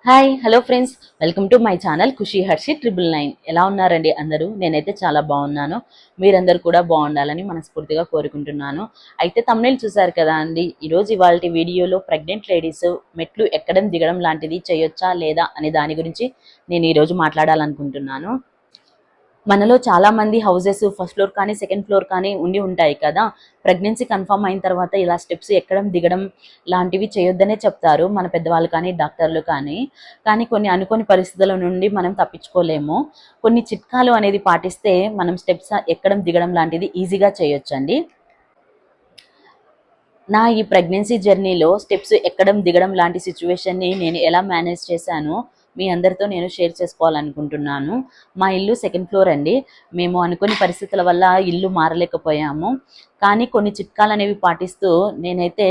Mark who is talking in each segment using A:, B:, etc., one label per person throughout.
A: Hi hello friends, welcome to my channel Khushi Harshi 999. ఎలా ఉన్నారండి అందరూ? నేనైతే చాలా బాగున్నాను. మీరందరూ కూడా బాగుండాలని మనస్ఫూర్తిగా కోరుకుంటున్నాను. అయితే thumbnail చూసారు కదా అండి. ఈరోజు ఇవాల్టి వీడియోలో ప్రెగ్నెంట్ లేడీస్ మెట్లు ఎక్కడం దిగడం లాంటిది చేయొచ్చా లేదా అనే దాని గురించి నేను ఈరోజు మాట్లాడాలనుకుంటున్నాను. మనలో చాలా మంది హౌసెస్ ఫస్ట్ ఫ్లోర్ కానీ సెకండ్ ఫ్లోర్ కానీ ఉండి ఉంటాయి కదా. ప్రెగ్నెన్సీ కన్ఫర్మ్ అయిన తర్వాత ఇలా స్టెప్స్ ఎక్కడం దిగడం లాంటివి చేయొద్దనే చెప్తారు మన పెద్దవాళ్ళు కానీ డాక్టర్లు కానీ కొన్ని అనుకోని పరిస్థితుల నుండి మనం తప్పించుకోలేము. కొన్ని చిట్కాలు అనేది పాటిస్తే మనం స్టెప్స్ ఎక్కడం దిగడం లాంటిది ఈజీగా చేయొచ్చండి. నా ఈ ప్రెగ్నెన్సీ జర్నీలో స్టెప్స్ ఎక్కడం దిగడం లాంటి సిచ్యువేషన్ని నేను ఎలా మేనేజ్ చేశానో మీ అందరితో నేను షేర్ చేసుకోవాలనుకుంటున్నాను. మా ఇల్లు సెకండ్ ఫ్లోర్ అండి. మేము అనుకోని పరిస్థితుల వల్ల ఇల్లు మారలేకపోయాము. కానీ కొన్ని చిట్కాలు అనేవి పాటిస్తూ నేనైతే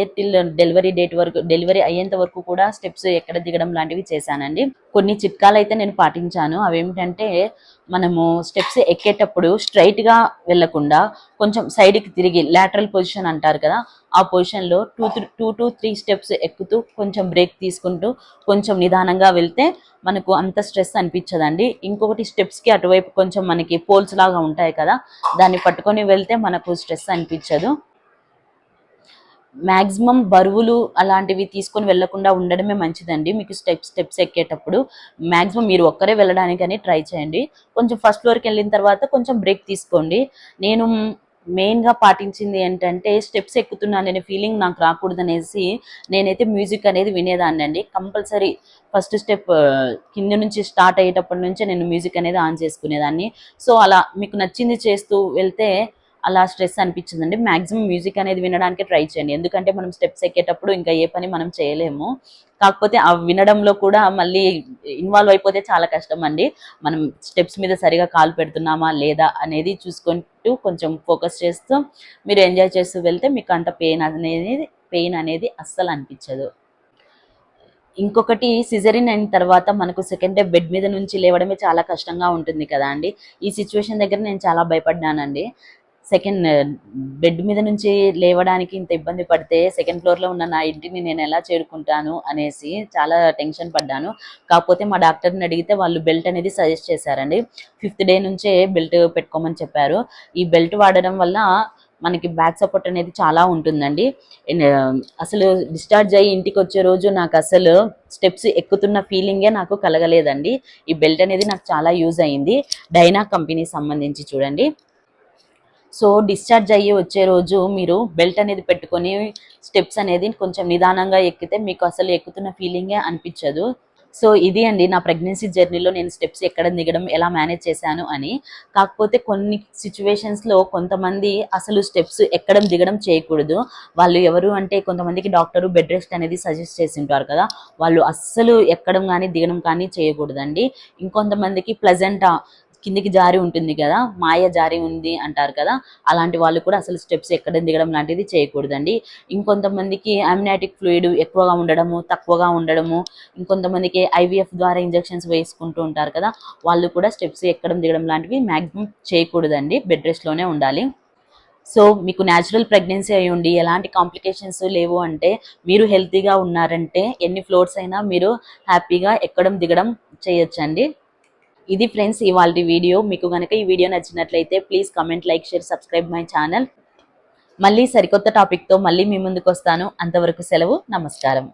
A: డెలివరీ అయ్యేంత వరకు కూడా స్టెప్స్ ఎక్కడ దిగడం లాంటివి చేశానండి. కొన్ని చిట్కాలు అయితే నేను పాటించాను. అవేమిటంటే, మనము స్టెప్స్ ఎక్కేటప్పుడు స్ట్రైట్గా వెళ్లకుండా కొంచెం సైడ్కి తిరిగి లాటరల్ పొజిషన్ అంటారు కదా, ఆ పొజిషన్లో 2 to 3 స్టెప్స్ ఎక్కుతూ కొంచెం బ్రేక్ తీసుకుంటూ కొంచెం నిదానంగా వెళ్తే మనకు అంత స్ట్రెస్ అనిపించదండి. ఇంకొకటి, స్టెప్స్కి అటువైపు కొంచెం మనకి పోల్స్ లాగా ఉంటాయి కదా, దాన్ని పట్టుకొని వెళ్తే మనకు స్ట్రెస్ అనిపించదు. మ్యాక్సిమం బరువులు అలాంటివి తీసుకొని వెళ్లకుండా ఉండడమే మంచిదండి. మీకు స్టెప్స్ ఎక్కేటప్పుడు మ్యాక్సిమం మీరు ఒక్కరే వెళ్ళడానికని ట్రై చేయండి. కొంచెం ఫస్ట్ ఫ్లోర్కి వెళ్ళిన తర్వాత కొంచెం బ్రేక్ తీసుకోండి. నేను మెయిన్గా పాటించింది ఏంటంటే, స్టెప్స్ ఎక్కుతున్నాననే ఫీలింగ్ నాకు రాకూడదనేసి నేనైతే మ్యూజిక్ అనేది వినేదాన్ని అండి. కంపల్సరీ ఫస్ట్ స్టెప్ కింద నుంచి స్టార్ట్ అయ్యేటప్పటి నుంచే నేను మ్యూజిక్ అనేది ఆన్ చేసుకునేదాన్ని. సో అలా మీకు నచ్చింది చేస్తూ వెళ్తే అలా స్ట్రెస్ అనిపించిందండి. మ్యాక్సిమం మ్యూజిక్ అనేది వినడానికి ట్రై చేయండి. ఎందుకంటే మనం స్టెప్స్ ఎక్కేటప్పుడు ఇంకా ఏ పని మనం చేయలేము. కాకపోతే ఆ వినడంలో కూడా మళ్ళీ ఇన్వాల్వ్ అయిపోతే చాలా కష్టం అండి. మనం స్టెప్స్ మీద సరిగా కాలు పెడుతున్నామా లేదా అనేది చూసుకుంటూ కొంచెం ఫోకస్ చేస్తూ మీరు ఎంజాయ్ చేస్తూ వెళ్తే మీకు అంత పెయిన్ అనేది అస్సలు అనిపించదు. ఇంకొకటి, సిజరిన్ అయిన తర్వాత మనకు సెకండ్ డే బెడ్ మీద నుంచి లేవడమే చాలా కష్టంగా ఉంటుంది కదా అండి. ఈ సిచ్యువేషన్ దగ్గర నేను చాలా భయపడ్డానండి. సెకండ్ బెడ్ మీద నుంచి లేవడానికి ఇంత ఇబ్బంది పడితే సెకండ్ ఫ్లోర్లో ఉన్న నా ఇంటిని నేను ఎలా చేరుకుంటాను అనేసి చాలా టెన్షన్ పడ్డాను. కాకపోతే మా డాక్టర్ని అడిగితే వాళ్ళు బెల్ట్ అనేది సజెస్ట్ చేశారండి. 5th డే నుంచే బెల్ట్ పెట్టుకోమని చెప్పారు. ఈ బెల్ట్ వాడడం వల్ల మనకి బ్యాక్ సపోర్ట్ అనేది చాలా ఉంటుందండి. అసలు డిశ్చార్జ్ అయ్యి ఇంటికి వచ్చే రోజు నాకు అసలు స్టెప్స్ ఎక్కుతున్న ఫీలింగే నాకు కలగలేదండి. ఈ బెల్ట్ అనేది నాకు చాలా యూజ్ అయింది. డైనా కంపెనీ సంబంధించి చూడండి. సో డిశ్చార్జ్ అయ్యి వచ్చే రోజు మీరు బెల్ట్ అనేది పెట్టుకొని స్టెప్స్ అనేది కొంచెం నిదానంగా ఎక్కితే మీకు అసలు ఎక్కుతున్న ఫీలింగే అనిపించదు. సో ఇది అండి నా ప్రెగ్నెన్సీ జర్నీలో నేను స్టెప్స్ ఎక్కడం దిగడం ఎలా మేనేజ్ చేశాను అని. కాకపోతే కొన్ని సిచ్యువేషన్స్లో కొంతమంది అసలు స్టెప్స్ ఎక్కడం దిగడం చేయకూడదు. వాళ్ళు ఎవరు అంటే, కొంతమందికి డాక్టరు బెడ్ రెస్ట్ అనేది సజెస్ట్ చేసి ఉంటారు కదా, వాళ్ళు అస్సలు ఎక్కడం కానీ దిగడం కానీ చేయకూడదండి. ఇంకొంతమందికి ప్లెజెంటా కిందికి జారి ఉంటుంది కదా, మాయ జారి ఉంది అంటారు కదా, అలాంటి వాళ్ళు కూడా అసలు స్టెప్స్ ఎక్కడం దిగడం లాంటిది చేయకూడదండి. ఇంకొంతమందికి అమ్నియాటిక్ ఫ్లూయిడ్ ఎక్కువగా ఉండడము, తక్కువగా ఉండడము, ఇంకొంతమందికి IVF ద్వారా ఇంజెక్షన్స్ వేసుకుంటూ ఉంటారు కదా, వాళ్ళు కూడా స్టెప్స్ ఎక్కడం దిగడం లాంటివి మ్యాక్సిమం చేయకూడదండి. బెడ్ రెస్ట్లోనే ఉండాలి. సో మీకు న్యాచురల్ ప్రెగ్నెన్సీ అయి ఉండి ఎలాంటి కాంప్లికేషన్స్ లేవు అంటే, మీరు హెల్తీగా ఉన్నారంటే ఎన్ని ఫ్లోర్స్ అయినా మీరు హ్యాపీగా ఎక్కడం దిగడం చేయొచ్చండి. ఇది ఫ్రెండ్స్ ఇవాల్టి వీడియో. మీకు కనుక ఈ వీడియో నచ్చినట్లయితే please comment, like, share, subscribe my channel. మళ్ళీ సరికొత్త టాపిక్తో మళ్ళీ మీ ముందుకు వస్తాను. అంతవరకు సెలవు. నమస్కారం.